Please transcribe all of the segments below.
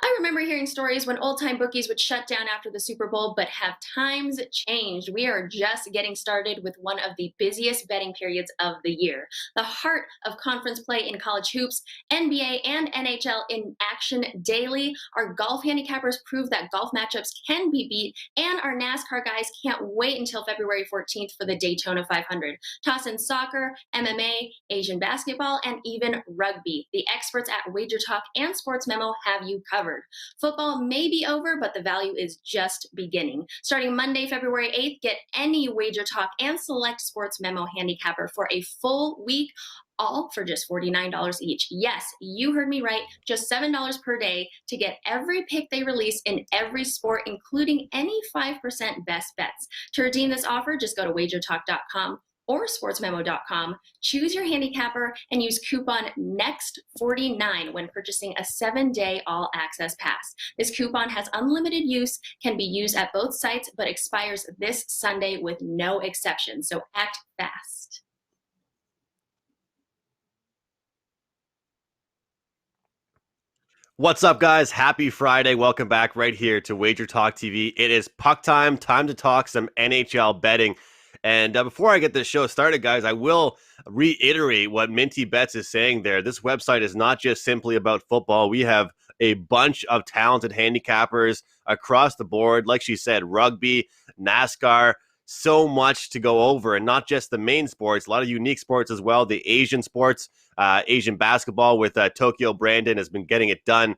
I remember hearing stories when old time bookies would shut down after the Super Bowl, but have times changed? We are just getting started with one of the busiest betting periods of the year. The heart of conference play in college hoops, NBA and NHL in action daily. Our golf handicappers prove that golf matchups can be beat, and our NASCAR guys can't wait until February 14th for the Daytona 500. Toss in soccer, MMA, Asian basketball, and even rugby. The experts at WagerTalk and Sports Memo have you covered. Football may be over, but the value is just beginning. Starting Monday, February 8th, get any WagerTalk and Select Sports Memo handicapper for a full week, all for just $49 each. Yes, you heard me right, just $7 per day to get every pick they release in every sport, including any 5% best bets. To redeem this offer, just go to wagertalk.com or sportsmemo.com, choose your handicapper, and use coupon NEXT49 when purchasing a 7-day all-access pass. This coupon has unlimited use, can be used at both sites, but expires this Sunday with no exception, so act fast. What's up, guys? Happy Friday. Welcome back right here to WagerTalk TV. It is puck time to talk some NHL betting. And before I get this show started, guys, I will reiterate what Minty Bets is saying there. This website is not just simply about football. We have a bunch of talented handicappers across the board. Like she said, rugby, NASCAR, so much to go over, and not just the main sports, a lot of unique sports as well. The Asian sports, Asian basketball with Tokyo Brandon has been getting it done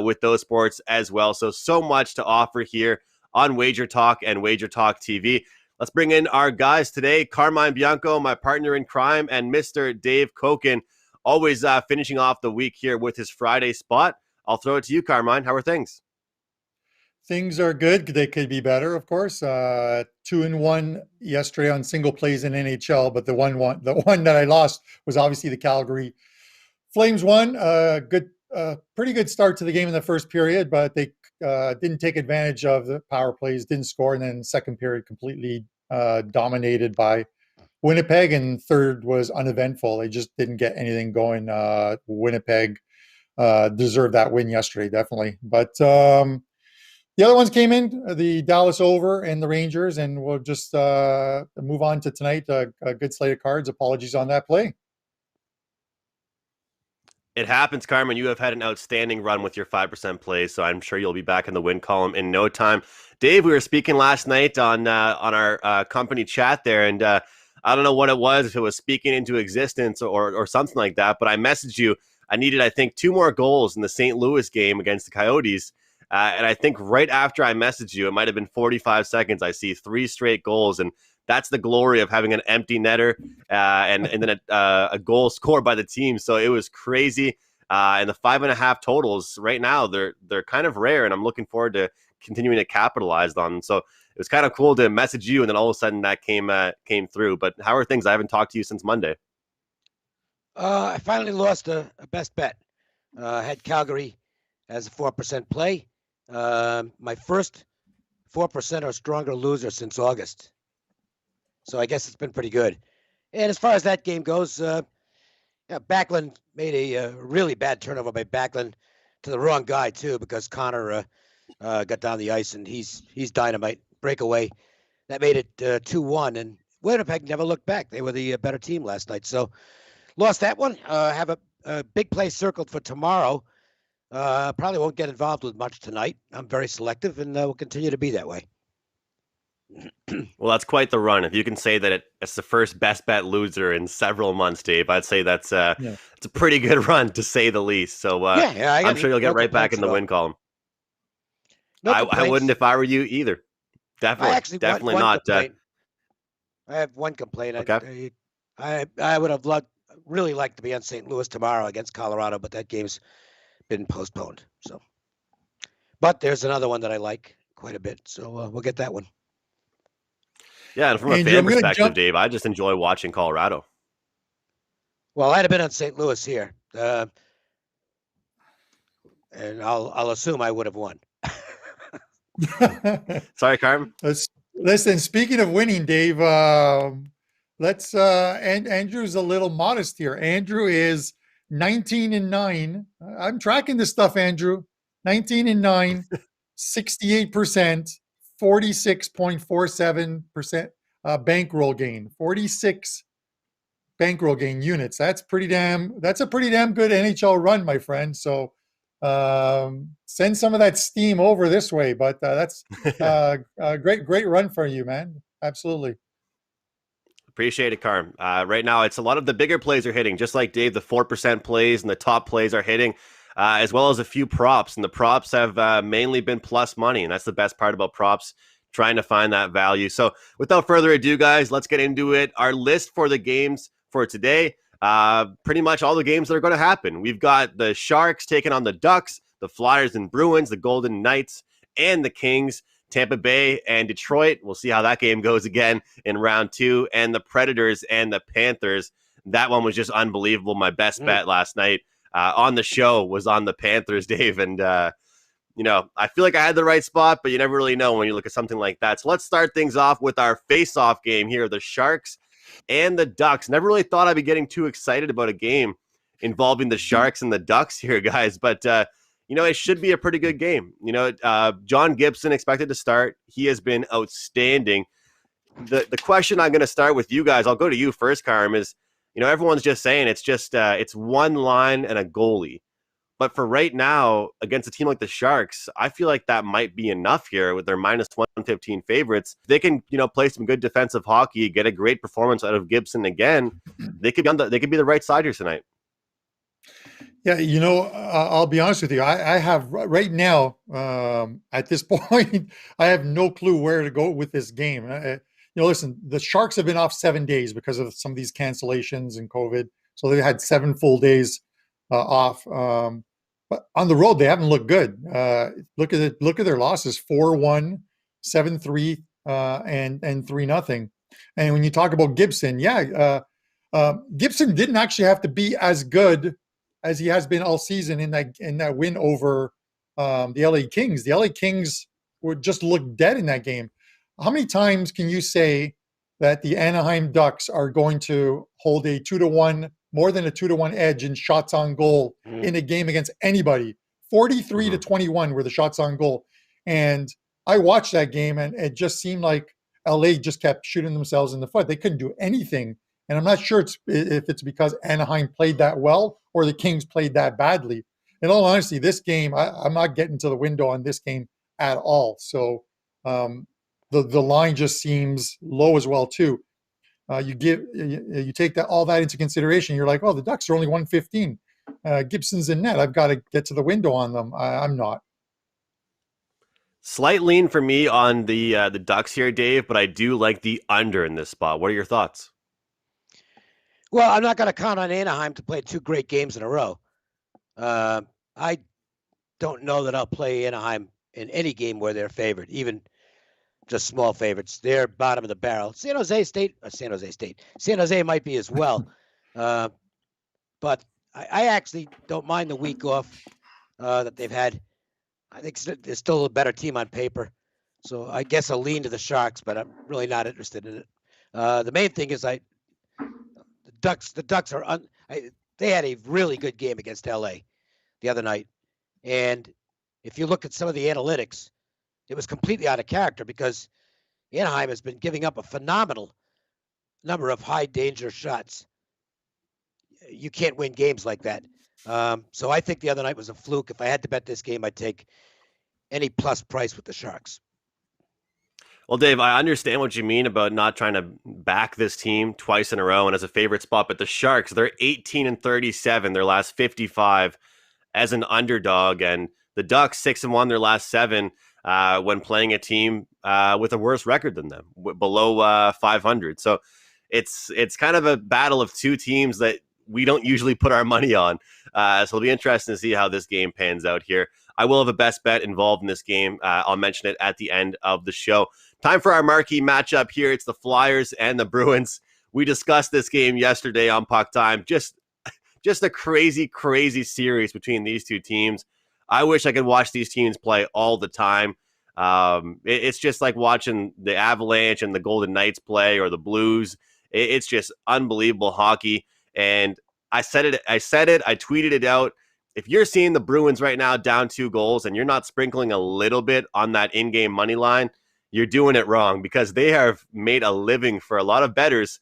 with those sports as well. So much to offer here on Wager Talk and Wager Talk TV. Let's bring in our guys today. Carmine Bianco, my partner in crime, and Mr. Dave Cokin, always finishing off the week here with his Friday spot. I'll throw it to you, Carmine. How are things? Things are good. They could be better, of course. 2-1 yesterday on single plays in NHL, but the one that I lost was obviously the Calgary Flames one. Pretty good start to the game in the first period, but they didn't take advantage of the power plays, didn't score, and then second period completely dominated by Winnipeg, and third was uneventful. They just didn't get anything going. Winnipeg deserved that win yesterday, definitely, but. The other ones came in, the Dallas over and the Rangers, and we'll just move on to tonight. A good slate of cards. Apologies on that play. It happens, Carmen. You have had an outstanding run with your 5% plays, so I'm sure you'll be back in the win column in no time. Dave, we were speaking last night on our company chat there, and I don't know what it was, if it was speaking into existence or something like that, but I messaged you. I needed, I think, 2 more goals in the St. Louis game against the Coyotes. And I think right after I messaged you, it might have been 45 seconds, I see 3 straight goals. And that's the glory of having an empty netter and then a goal scored by the team. So it was crazy. And the 5.5 totals right now, they're kind of rare. And I'm looking forward to continuing to capitalize on them. So it was kind of cool to message you. And then all of a sudden that came through. But how are things? I haven't talked to you since Monday. I finally lost a best bet. Had Calgary as a 4% play. My first 4% or stronger loser since August. So I guess it's been pretty good. And as far as that game goes, Backlund made a really bad turnover by Backlund to the wrong guy too, because Connor got down the ice and he's dynamite. Breakaway. That made it 2-1, and Winnipeg never looked back. They were the better team last night. So lost that one. Have a big play circled for tomorrow. Probably won't get involved with much tonight. I'm very selective, and will continue to be that way. Well, that's quite the run. If you can say that it's the first best bet loser in several months, Dave, I'd say it's a pretty good run, to say the least. So I'm sure you'll get right back in the win column. I wouldn't if I were you either. Definitely not. I have one complaint. Okay. I would have really liked to be on St. Louis tomorrow against Colorado, but that game's been postponed. So, but there's another one that I like quite a bit, so we'll get that one. Yeah, and from a fan perspective, Dave, I just enjoy watching Colorado. Well, I'd have been on St. Louis here, and I'll assume I would have won. Sorry, Carm. Listen, speaking of winning, Dave, let's. And Andrew's a little modest here. Andrew is 19-9. I'm tracking this stuff, Andrew. 19-9, 68%, 46.47% bankroll gain, 46 bankroll gain units. That's a pretty damn good NHL run, my friend. So send some of that steam over this way. But that's a great run for you, man. Absolutely. Appreciate it, Carm. Right now, it's a lot of the bigger plays are hitting, just like Dave. The 4% plays and the top plays are hitting, as well as a few props. And the props have mainly been plus money, and that's the best part about props, trying to find that value. So without further ado, guys, let's get into it. Our list for the games for today, pretty much all the games that are going to happen. We've got the Sharks taking on the Ducks, the Flyers and Bruins, the Golden Knights, and the Kings. Tampa Bay and Detroit. We'll see how that game goes again in round 2. And the Predators and the Panthers. That one was just unbelievable. My best bet last night on the show was on the Panthers, Dave. And, I feel like I had the right spot, but you never really know when you look at something like that. So let's start things off with our face-off game here, the Sharks and the Ducks. Never really thought I'd be getting too excited about a game involving the Sharks and the Ducks here, guys. But, it should be a pretty good game. John Gibson expected to start. He has been outstanding. The question I'm going to start with you guys, I'll go to you first, Carm, is, everyone's just saying it's one line and a goalie. But for right now, against a team like the Sharks, I feel like that might be enough here with their minus 115 favorites. They can, play some good defensive hockey, get a great performance out of Gibson again. They could be the right side here tonight. Yeah, I'll be honest with you. I have right now, at this point, I have no clue where to go with this game. Listen, the Sharks have been off 7 days because of some of these cancellations and COVID. So they had 7 full days off. But on the road, they haven't looked good. Look at their losses: 4-1, 7-3, and 3-0. And when you talk about Gibson, Gibson didn't actually have to be as good as he has been all season in that win over the LA Kings. The LA Kings would just look dead in that game. How many times can you say that the Anaheim Ducks are going to hold a 2-1, more than a 2-1 edge in shots on goal in a game against anybody? 43-21 were the shots on goal. And I watched that game, and it just seemed like LA just kept shooting themselves in the foot. They couldn't do anything. And I'm not sure if it's because Anaheim played that well or the Kings played that badly. In all honesty, this game, I'm not getting to the window on this game at all. So the line just seems low as well too. You take all that into consideration. You're like, oh, the Ducks are only 115. Gibson's in net. I've got to get to the window on them. I'm not. Slight lean for me on the Ducks here, Dave, but I do like the under in this spot. What are your thoughts? Well, I'm not going to count on Anaheim to play 2 great games in a row. I don't know that I'll play Anaheim in any game where they're favored, even just small favorites. They're bottom of the barrel. San Jose might be as well. But I actually don't mind the week off that they've had. I think they're still a better team on paper. So I guess I'll lean to the Sharks, but I'm really not interested in it. The main thing is the Ducks are they had a really good game against LA the other night. And if you look at some of the analytics, it was completely out of character because Anaheim has been giving up a phenomenal number of high danger shots. You can't win games like that. So I think the other night was a fluke. If I had to bet this game, I'd take any plus price with the Sharks. Well, Dave, I understand what you mean about not trying to back this team twice in a row and as a favorite spot, but the Sharks, they're 18-37, their last 55 as an underdog, and the Ducks 6-1 their last 7 when playing a team with a worse record than them, below 500. So it's kind of a battle of 2 teams that we don't usually put our money on. So it'll be interesting to see how this game pans out here. I will have a best bet involved in this game. I'll mention it at the end of the show. Time for our marquee matchup here. It's the Flyers and the Bruins. We discussed this game yesterday on Puck Time. Just a crazy, crazy series between these 2 teams. I wish I could watch these teams play all the time. It's just like watching the Avalanche and the Golden Knights play, or the Blues. It's just unbelievable hockey. And I said it, I tweeted it out. if you're seeing the Bruins right now down 2 goals and you're not sprinkling a little bit on that in-game money line, you're doing it wrong, because they have made a living for a lot of bettors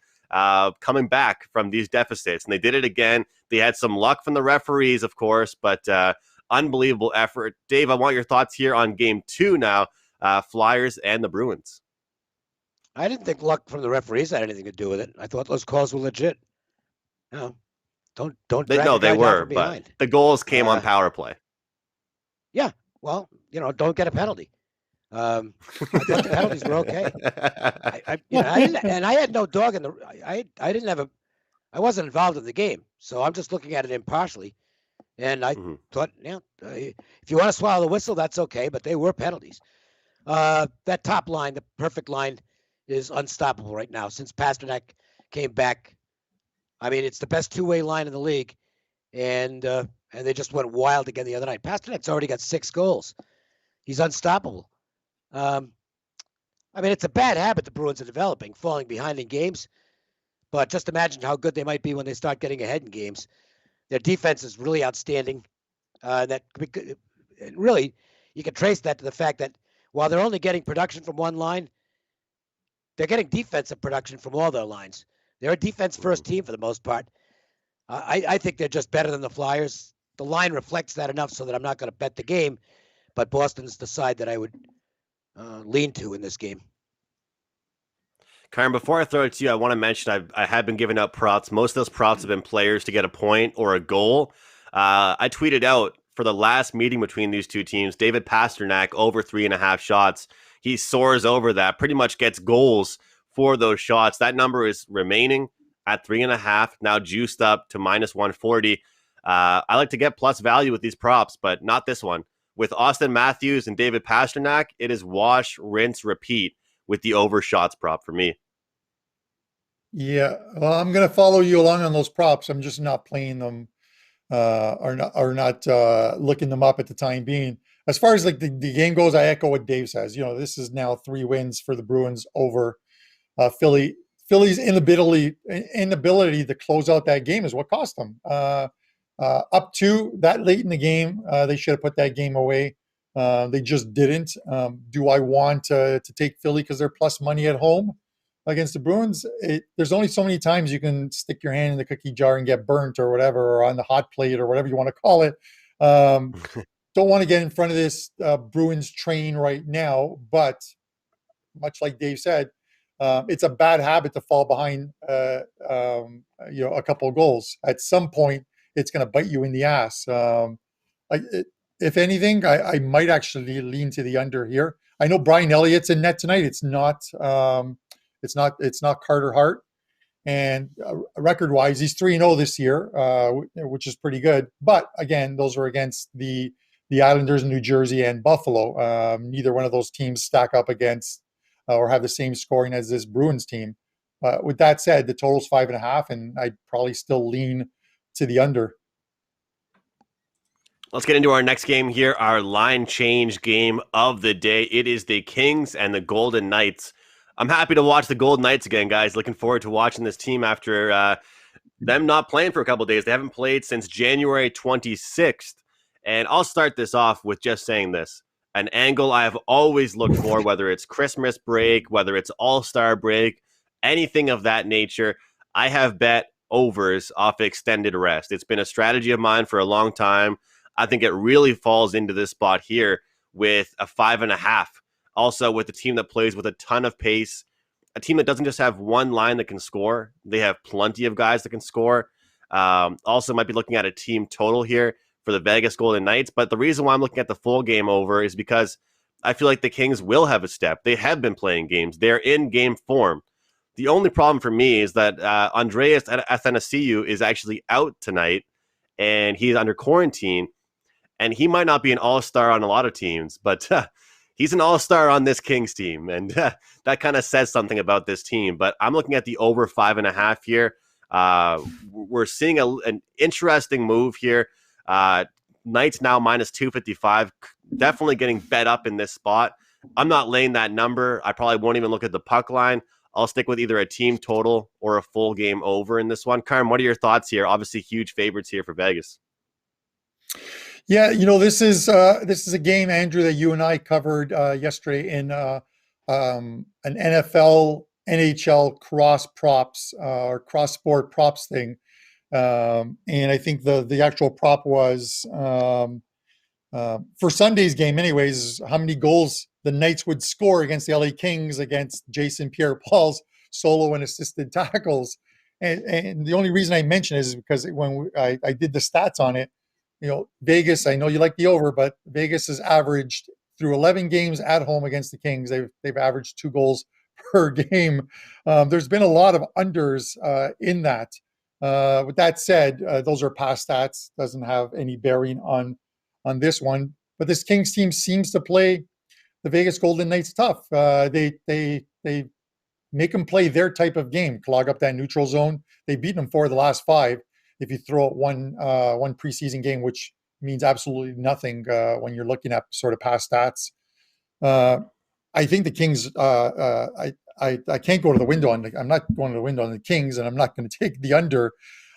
coming back from these deficits. And they did it again. They had some luck from the referees, of course, but unbelievable effort. Dave, I want your thoughts here on game 2 now, Flyers and the Bruins. I didn't think luck from the referees had anything to do with it. I thought those calls were legit. No, don't drag the guy they down were, from behind. but the goals came on power play. Yeah, well, don't get a penalty. I thought the penalties were okay. I had no dog in the. I wasn't involved in the game, so I'm just looking at it impartially. And I thought, if you want to swallow the whistle, that's okay, but they were penalties. That top line, the perfect line, is unstoppable right now. Since Pasternak came back, I mean, it's the best two-way line in the league, and they just went wild again the other night. Pasternak's already got 6 goals. He's unstoppable. I mean, it's a bad habit the Bruins are developing, falling behind in games. But just imagine how good they might be when they start getting ahead in games. Their defense is really outstanding. Really, you can trace that to the fact that while they're only getting production from one line, they're getting defensive production from all their lines. They're a defense-first team for the most part. I think they're just better than the Flyers. The line reflects that enough so that I'm not going to bet the game, but Boston's the side that I would lean to in this game. Karen, before I throw it to you, I want to mention I have been giving out props. Most of those props have been players to get a point or a goal. I tweeted out for the last meeting between these two teams, David Pasternak over 3.5 shots. He soars over that, pretty much gets goals for those shots. That number is remaining at 3.5, now juiced up to minus 140. I like to get plus value with these props, but not this one. With Austin Matthews and David Pasternak, it is wash, rinse, repeat with the over shots prop for me. Yeah, well, I'm going to follow you along on those props. I'm just not playing them or not looking them up at the time being. As far as like the game goes, I echo what Dave says. This is now 3 wins for the Bruins over Philly. Philly's inability to close out that game is what cost them. Up to that late in the game, they should have put that game away. They just didn't. Do I want to take Philly because they're plus money at home against the Bruins? There's only so many times you can stick your hand in the cookie jar and get burnt or whatever, or on the hot plate or whatever you want to call it. Don't want to get in front of this Bruins train right now, but much like Dave said, it's a bad habit to fall behind a couple of goals. At some point, it's going to bite you in the ass. If anything, I might actually lean to the under here. I know Brian Elliott's in net tonight. It's not Carter Hart, and record-wise, he's 3-0 this year, which is pretty good. But again, those are against the Islanders, New Jersey, and Buffalo. Neither one of those teams stack up against or have the same scoring as this Bruins team. With that said, the total's 5.5, and I'd probably still lean to the under. Let's get into our next game here, our line change game of the day. It is the Kings and the Golden Knights. I'm happy to watch the Golden Knights again, guys. Looking forward to watching this team after them not playing for a couple of days. They haven't played since January 26th. And I'll start this off with just saying this. An angle I have always looked for, whether it's Christmas break, whether it's All-Star break, anything of that nature, I have bet overs off extended rest. It's been a strategy of mine for a long time. I think it really falls into this spot here with a 5.5. Also with a team that plays with a ton of pace, a team that doesn't just have one line that can score. They have plenty of guys that can score. Also might be looking at a team total here for the Vegas Golden Knights. But the reason why I'm looking at the full game over is because I feel like the Kings will have a step. They have been playing games. They're in game form. The only problem for me is that Andreas Athanasiou is actually out tonight, and he's under quarantine. And he might not be an all-star on a lot of teams, but he's an all-star on this Kings team. And that kind of says something about this team. But I'm looking at the over 5.5 here. We're seeing an interesting move here. Knights now minus 255. Definitely getting bet up in this spot. I'm not laying that number. I probably won't even look at the puck line. I'll stick with either a team total or a full game over in this one. Karen, what are your thoughts here? Obviously, huge favorites here for Vegas. Yeah, this is a game, Andrew, that you and I covered yesterday in an NFL NHL cross props or cross sport props thing, and I think the actual prop was for Sunday's game, anyways, how many goals the Knights would score against the LA Kings against Jason Pierre-Paul's solo and assisted tackles. And the only reason I mention it is because when I did the stats on it, Vegas, I know you like the over, but Vegas has averaged through 11 games at home against the Kings. They've averaged 2 goals per game. There's been a lot of unders in that. With that said, those are past stats. Doesn't have any bearing on this one. But this Kings team seems to play the Vegas Golden Knights tough. They make them play their type of game, clog up that neutral zone. They've beaten them 4 of the last 5. If you throw out one preseason game, which means absolutely nothing when you're looking at sort of past stats. I think the Kings. I can't go to the window on. I'm not going to the window on the Kings, and I'm not going to take the under.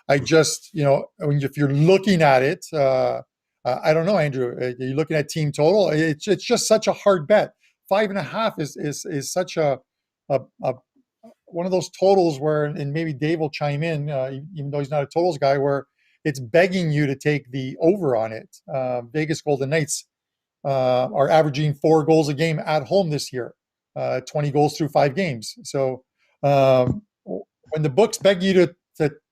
I just, if you're looking at it, I don't know, Andrew. You're looking at team total. It's just such a hard bet. 5.5 is such a one of those totals where, and maybe Dave will chime in, even though he's not a totals guy, where it's begging you to take the over on it. Vegas Golden Knights are averaging 4 goals a game at home this year, 20 goals through 5 games. So when the books beg you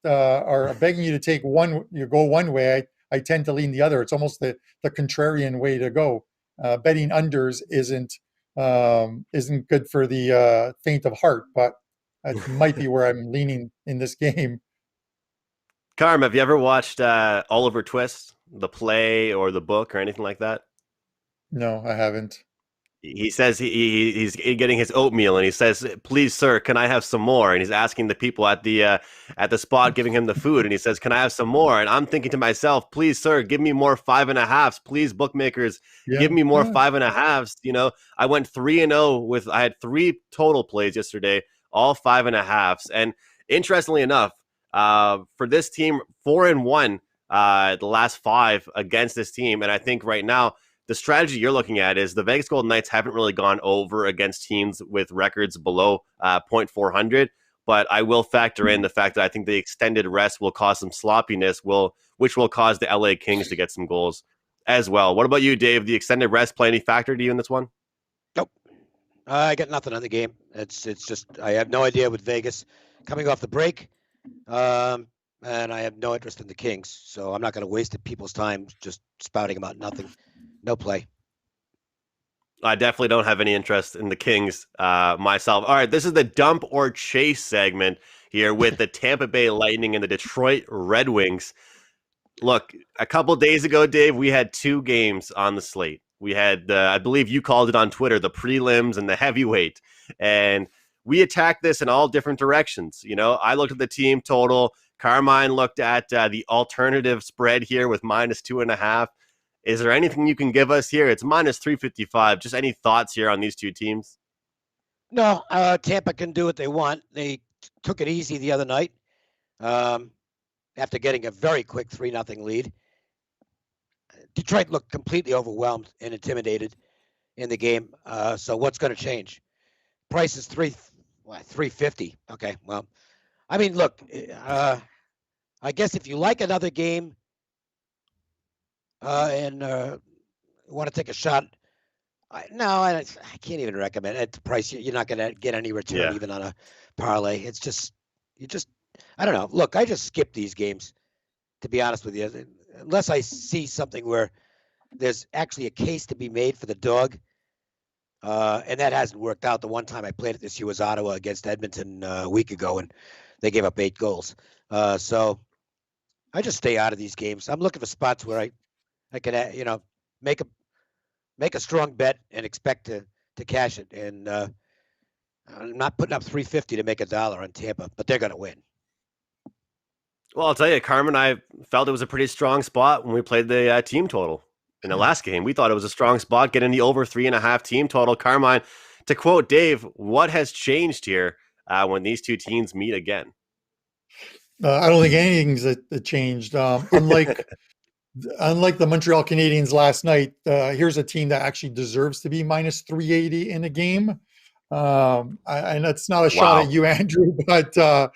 are begging you to take go one way, I tend to lean the other. It's almost the contrarian way to go. Betting unders isn't good for the faint of heart, but that might be where I'm leaning in this game. Carm, have you ever watched Oliver Twist, the play or the book or anything like that? No, I haven't. He says he's getting his oatmeal, and he says, "Please, sir, can I have some more?" And he's asking the people at the spot giving him the food, and he says, "Can I have some more?" And I'm thinking to myself, "Please, sir, give me more 5.5s. Please, bookmakers, give me more 5.5s." I went 3-0 I had 3 total plays yesterday, all 5.5s. And interestingly enough, for this team, 4-1 the last 5 against this team, and I think right now, the strategy you're looking at is the Vegas Golden Knights haven't really gone over against teams with records below .400, but I will factor in the fact that I think the extended rest will cause some sloppiness, which will cause the LA Kings to get some goals as well. What about you, Dave? The extended rest play any factor to you in this one? Nope. I got nothing on the game. It's just I have no idea with Vegas coming off the break, and I have no interest in the Kings, so I'm not going to waste people's time just spouting about nothing. No play. I definitely don't have any interest in the Kings myself. All right, this is the dump or chase segment here with the Tampa Bay Lightning and the Detroit Red Wings. Look, a couple days ago, Dave, we had 2 games on the slate. We had, I believe you called it on Twitter, the prelims and the heavyweight. And we attacked this in all different directions. I looked at the team total. Carmine looked at the alternative spread here with -2.5. Is there anything you can give us here? It's -355. Just any thoughts here on these 2 teams? No, Tampa can do what they want. They took it easy the other night after getting a very quick 3-0 lead. Detroit looked completely overwhelmed and intimidated in the game. So what's going to change? Price is $350. Okay, well, I mean, look, I guess if you like another game and want to take a shot, I can't even recommend it. At the price, you're not going to get any return even on a parlay. It's just, I don't know. Look, I just skip these games, to be honest with you, unless I see something where there's actually a case to be made for the dog. And that hasn't worked out. The one time I played it this year was Ottawa against Edmonton a week ago, and they gave up 8 goals. So I just stay out of these games. I'm looking for spots where I can, make a strong bet and expect to cash it. And I'm not putting up $350 to make $1 on Tampa, but they're going to win. Well, I'll tell you, Carmen, I felt it was a pretty strong spot when we played the team total in the last game. We thought it was a strong spot, getting the over 3.5 team total. Carmine, to quote Dave, what has changed here when these 2 teams meet again? I don't think anything's changed. Unlike unlike the Montreal Canadiens last night, here's a team that actually deserves to be minus 380 in a game. And that's not a shot at you, Andrew, but I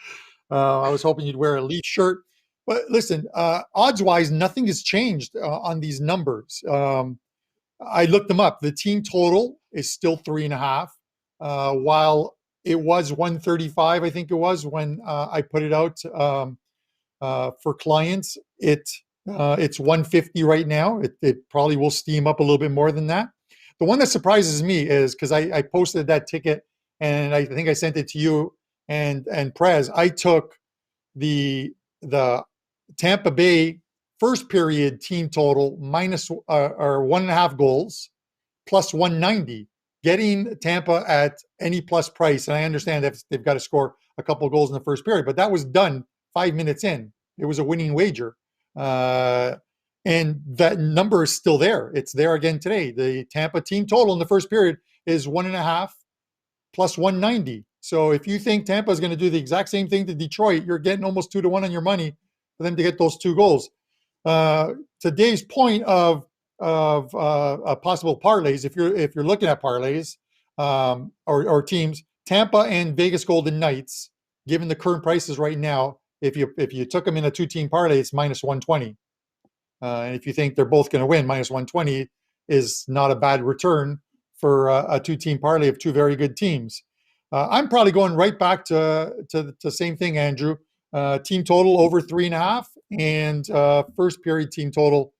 was hoping you'd wear a Leaf shirt. But listen, odds-wise, nothing has changed on these numbers. I looked them up. The team total is still 3.5, while it was 135, I think it was, when I put it out for clients. It's 150 right now. It probably will steam up a little bit more than that. The one that surprises me is because I posted that ticket, and I think I sent it to you and Prez. I took the Tampa Bay first period team total minus or 1.5 goals plus 190, getting Tampa at any plus price. And I understand that they've got to score a couple of goals in the first period, but that was done 5 minutes in. It was a winning wager. And that number is still there. It's there again today. The Tampa team total in the first period is 1.5 plus 190. So if you think Tampa is going to do the exact same thing to Detroit, you're getting almost 2-1 on your money for them to get those 2 goals. To Dave's point of possible parlays, if you're looking at parlays or teams, Tampa and Vegas Golden Knights, given the current prices right now, if you took them in a 2-team parlay, it's minus 120. And if you think they're both going to win, minus 120 is not a bad return for a 2-team parlay of 2 very good teams. I'm probably going right back to the same thing, Andrew. Team total over 3.5 and first period team total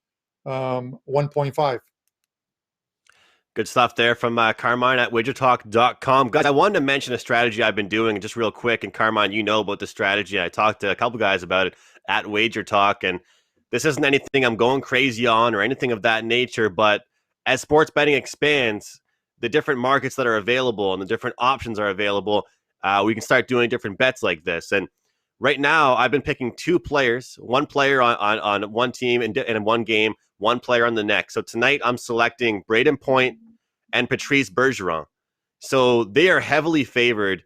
1.5. Good stuff there from Carmine at WagerTalk.com. Guys, I wanted to mention a strategy I've been doing just real quick. And Carmine, you know about the strategy. I talked to a couple guys about it at WagerTalk. And this isn't anything I'm going crazy on or anything of that nature. But as sports betting expands, the different markets that are available and the different options are available, we can start doing different bets like this. And right now, I've been picking 2 players, one player on one team in one game, one player on the next. So tonight, I'm selecting Braden Point and Patrice Bergeron. So they are heavily favored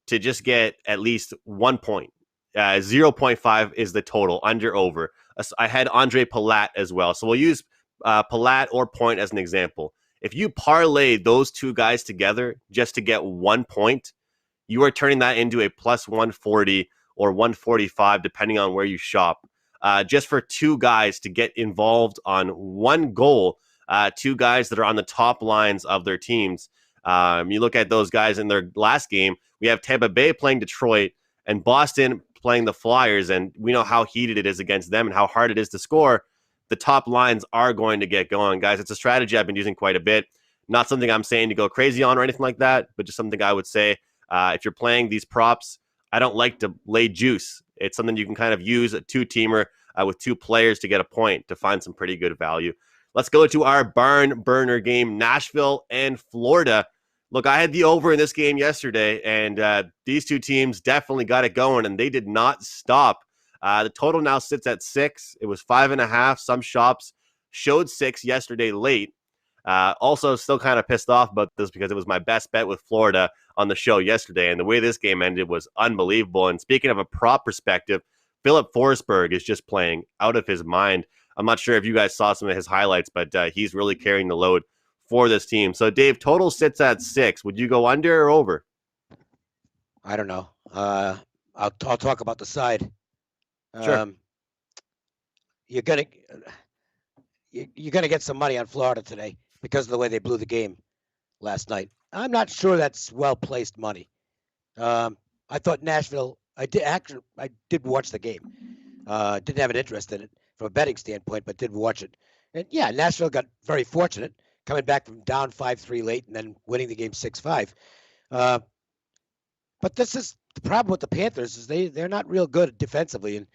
to just get at least 1 point. 0.5 is the total, under, over. I had Andre Palat as well. So we'll use Palat or Point as an example. If you parlay those 2 guys together just to get 1 point, you are turning that into a plus 140 or 145, depending on where you shop. Just for 2 guys to get involved on 1 goal, 2 guys that are on the top lines of their teams. You look at those guys in their last game, we have Tampa Bay playing Detroit and Boston playing the Flyers, and we know how heated it is against them and how hard it is to score. The top lines are going to get going, guys. It's a strategy I've been using quite a bit. Not something I'm saying to go crazy on or anything like that, but just something I would say if you're playing these props, I don't like to lay juice. It's something you can kind of use, a 2-teamer with 2 players to get a point to find some pretty good value. Let's go to our barn burner game, Nashville and Florida. Look, I had the over in this game yesterday, and these 2 teams definitely got it going, and they did not stop. The total now sits at 6. It was 5.5. Some shops showed 6 yesterday late. Also, still kind of pissed off about this because it was my best bet with Florida on the show yesterday, and the way this game ended was unbelievable. And speaking of a prop perspective, Philip Forsberg is just playing out of his mind. I'm not sure if you guys saw some of his highlights, but he's really carrying the load for this team. So, Dave, total sits at 6. Would you go under or over? I don't know. I'll talk about the side. Sure. You're gonna get some money on Florida today because of the way they blew the game last night. I'm not sure that's well placed money. I thought Nashville. I did watch the game. Didn't have an interest in it from a betting standpoint, but did watch it. And yeah, Nashville got very fortunate coming back from down 5-3 late and then winning the game 6-5. But this is the problem with the Panthers is they're not real good defensively, and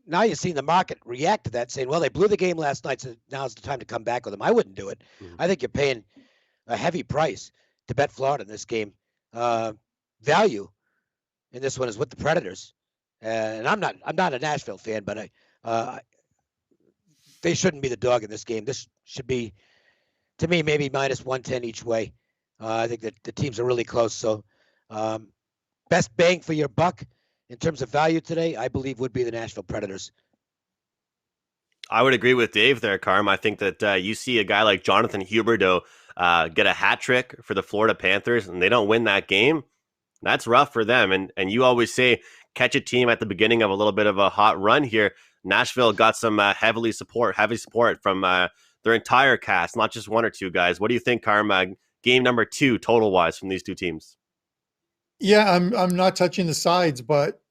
now you're seeing the market react to that, saying, well, they blew the game last night, so now's the time to come back with them. I wouldn't do it. Mm-hmm. I think you're paying a heavy price to bet Florida in this game. Value in this one is with the Predators. And I'm not a Nashville fan, but they shouldn't be the dog in this game. This should be, to me, maybe minus 110 each way. I think that the teams are really close. So best bang for your buck in terms of value today, I believe, would be the Nashville Predators. I would agree with Dave there, Carm. I think that you see a guy like Jonathan Huberdeau get a hat trick for the Florida Panthers, and they don't win that game. That's rough for them. And you always say catch a team at the beginning of a little bit of a hot run here. Nashville got some heavy support from their entire cast, not just one or two guys. What do you think, Carm? Game number 2 total wise from these two teams? Yeah, I'm not touching the sides, but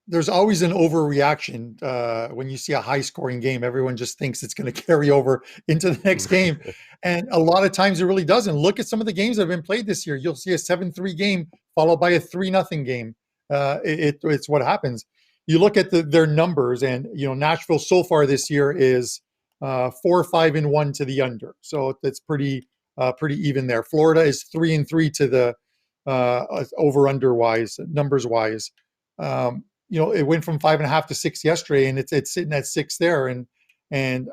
there's always an overreaction when you see a high scoring game. Everyone just thinks it's going to carry over into the next game. And a lot of times it really doesn't. Look at some of the games that have been played this year. You'll see a 7-3 game followed by a 3-0 game. It's what happens. You look at their numbers, and Nashville so far this year is 4-5-1 to the under. So it's pretty even there. Florida is 3-3 to the over under wise, numbers wise. It went from 5.5 to 6 yesterday, and it's sitting at 6 there. And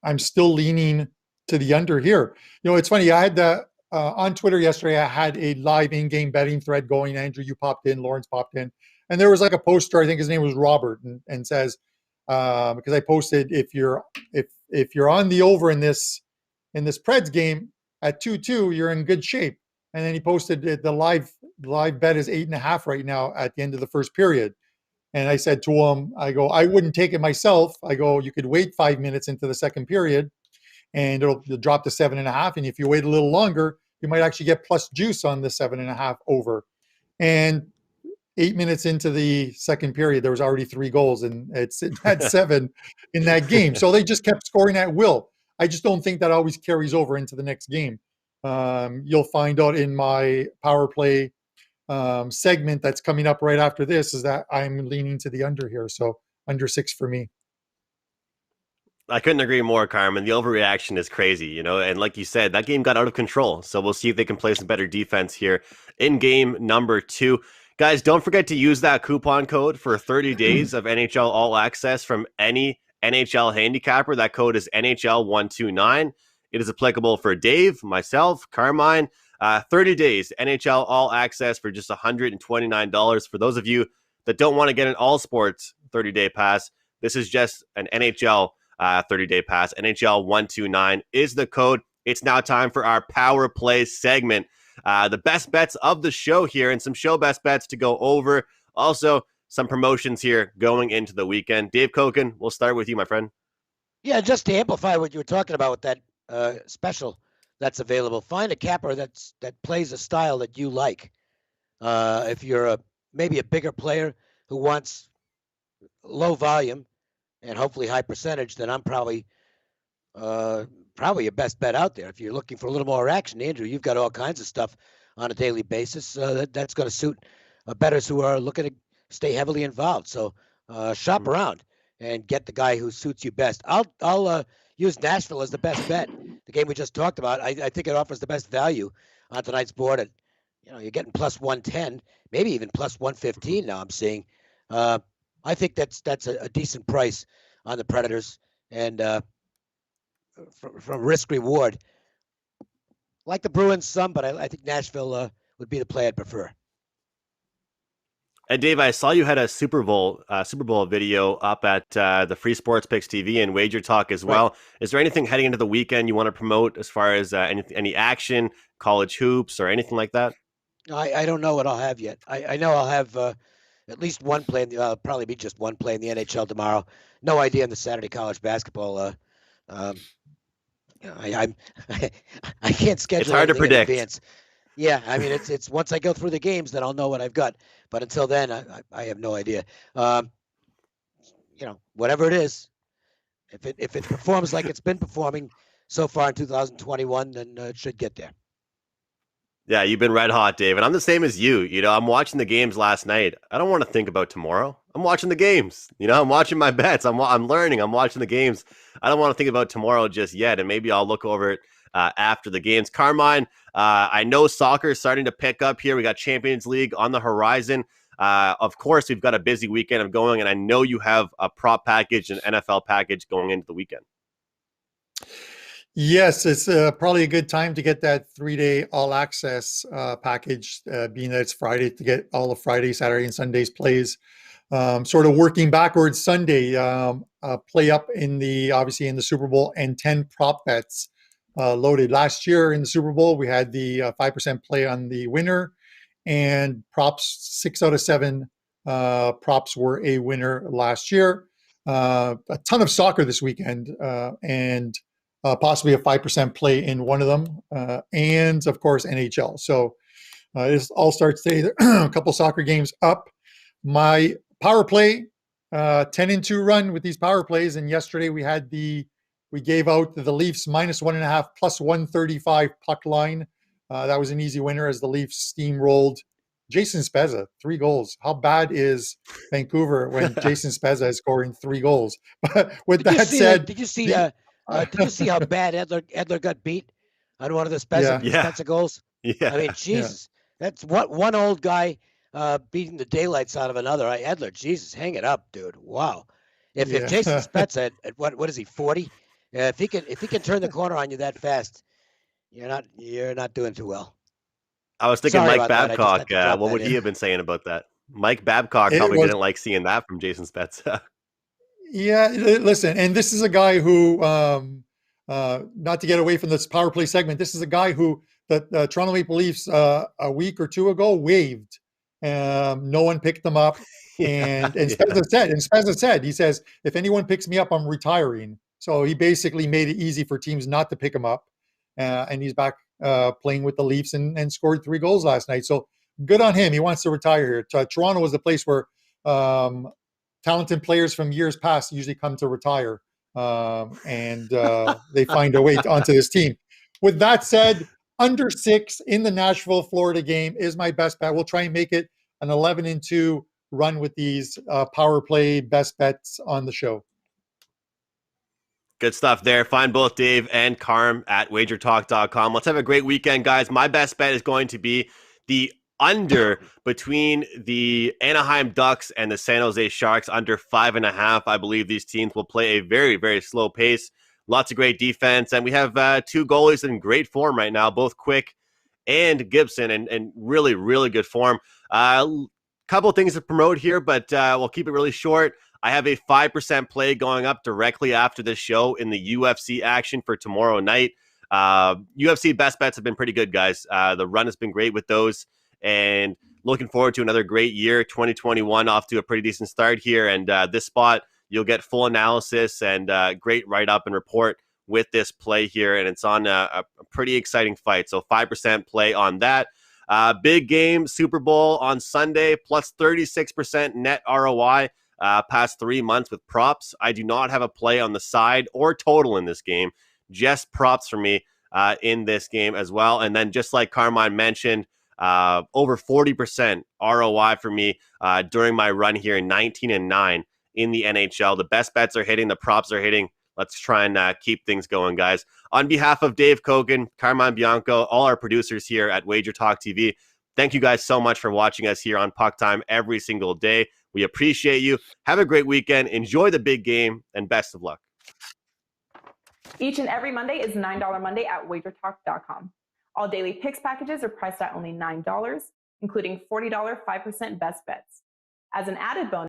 I'm still leaning to the under here. It's funny. I had on Twitter yesterday, I had a live in-game betting thread going. Andrew, you popped in, Lawrence popped in, and there was like a poster. I think his name was Robert, and says, because I posted, if you're on the over in this Preds game at 2-2, you're in good shape. And then he posted the live bet is 8.5 right now at the end of the first period. And I said to him, I go, I wouldn't take it myself. I go, you could wait 5 minutes into the second period and it'll drop to 7.5. And if you wait a little longer, you might actually get plus juice on the 7.5 over. And 8 minutes into the second period, there was already 3 goals, and it's at 7 in that game. So they just kept scoring at will. I just don't think that always carries over into the next game. You'll find out in my power play segment that's coming up right after this is that I'm leaning to the under here. So under 6 for me. I couldn't agree more, Carmen. The overreaction is crazy, and like you said, that game got out of control. So we'll see if they can play some better defense here in game number 2. Guys, don't forget to use that coupon code for 30 days of NHL All Access from any NHL handicapper. That code is NHL129. It is applicable for Dave, myself, Carmine. 30 days, NHL All Access for just $129. For those of you that don't want to get an all sports 30-day pass, this is just an NHL 30-day pass. NHL129 is the code. It's now time for our Power Play segment. The best bets of the show here, and some show best bets to go over. Also, some promotions here going into the weekend. Dave Cokin, we'll start with you, my friend. Yeah, just to amplify what you were talking about with that special that's available, find a capper that plays a style that you like. If you're maybe a bigger player who wants low volume and hopefully high percentage, then I'm probably your best bet out there. If you're looking for a little more action, Andrew, you've got all kinds of stuff on a daily basis that's going to suit bettors who are looking to stay heavily involved. So shop around and get the guy who suits you best. I'll use Nashville as the best bet. The game we just talked about, I think it offers the best value on tonight's board. At you're getting plus 110, maybe even plus 115 now. I'm seeing. I think that's a decent price on the Predators, and from risk reward, like the Bruins some, but I think Nashville would be the play I'd prefer. And Dave, I saw you had a Super Bowl video up at the Free Sports Picks TV and WagerTalk as well. Right. Is there anything heading into the weekend you want to promote as far as any action, college hoops, or anything like that? I don't know what I'll have yet. I know I'll have at least one play. I'll probably be just one play in the NHL tomorrow. No idea on the Saturday college basketball. I can't schedule. It's hard to predict. In advance. Yeah, I mean, it's once I go through the games, then I'll know what I've got. But until then, I have no idea. Whatever it is, if it performs like it's been performing so far in 2021, then it should get there. Yeah, you've been red hot, Dave. And I'm the same as you. I'm watching the games last night. I don't want to think about tomorrow. I'm watching the games. I'm watching my bets. I'm learning. I'm watching the games. I don't want to think about tomorrow just yet. And maybe I'll look over it after the games. Carmine, I know soccer is starting to pick up here. We got Champions League on the horizon. Of course, we've got a busy weekend of going, and I know you have a prop package, an NFL package going into the weekend. Yes, it's probably a good time to get that 3-day all access package, being that it's Friday, to get all of Friday, Saturday, and Sunday's plays. Sort of working backwards, Sunday, play up obviously in the Super Bowl, and 10 prop bets loaded. Last year in the Super Bowl, we had the 5% play on the winner, and props, 6 out of 7 props were a winner last year. A ton of soccer this weekend, and possibly a 5% play in one of them, and of course NHL. So it all starts today. A couple soccer games up. My power play, 10-2 run with these power plays, and yesterday we gave out the Leafs -1.5 plus 135 puck line. That was an easy winner as the Leafs steamrolled Jason Spezza, 3 goals. How bad is Vancouver when Jason Spezza is scoring 3 goals? But with that said, did you see how bad Edler got beat on one of the Spezza goals? Yeah. I mean, Jesus, that's what one old guy beating the daylights out of another. Edler, Jesus, hang it up, dude. Wow. If Jason Spezza at what is he, 40? If he can turn the corner on you that fast, you're not doing too well. I was thinking Sorry Mike Babcock. What would he have been saying about that? Mike Babcock probably didn't like seeing that from Jason Spezza. Yeah, listen, and this is a guy who, not to get away from this power play segment, this is a guy who the Toronto Maple Leafs a week or two ago waived. No one picked them up, and Spezza said, he says, if anyone picks me up, I'm retiring. So he basically made it easy for teams not to pick him up, and he's back playing with the Leafs and scored 3 goals last night. So good on him. He wants to retire here. Toronto was the place where talented players from years past usually come to retire, and they find a way onto this team. With that said, under 6 in the Nashville, Florida game is my best bet. We'll try and make it an 11-2 run with these power play best bets on the show. Good stuff there. Find both Dave and Carm at WagerTalk.com. Let's have a great weekend, guys. My best bet is going to be the under between the Anaheim Ducks and the San Jose Sharks, under 5.5. I believe these teams will play a very, very slow pace. Lots of great defense, and we have 2 goalies in great form right now, both Quick and Gibson, and really, really good form. Couple of things to promote here, but we'll keep it really short. I have a 5% play going up directly after this show in the UFC action for tomorrow night. UFC best bets have been pretty good, guys. The run has been great with those, and looking forward to another great year. 2021 off to a pretty decent start here, and this spot, you'll get full analysis and great write-up and report with this play here, and it's on a pretty exciting fight. So 5% play on that. Big game, Super Bowl on Sunday, plus 36% net ROI. Past 3 months with props. I do not have a play on the side or total in this game, just props for me in this game as well. And then just like Carmine mentioned, over 40% ROI for me during my run here, 19-9 in the NHL. The best bets are hitting, the props are hitting. Let's try and keep things going, guys. On behalf of Dave Cokin, Carmine Bianco, all our producers here at WagerTalk TV, thank you guys so much for watching us here on Puck Time every single day. We appreciate you. Have a great weekend. Enjoy the big game, and best of luck. Each and every Monday is $9 Monday at WagerTalk.com. All daily picks packages are priced at only $9, including $40 5% best bets. As an added bonus,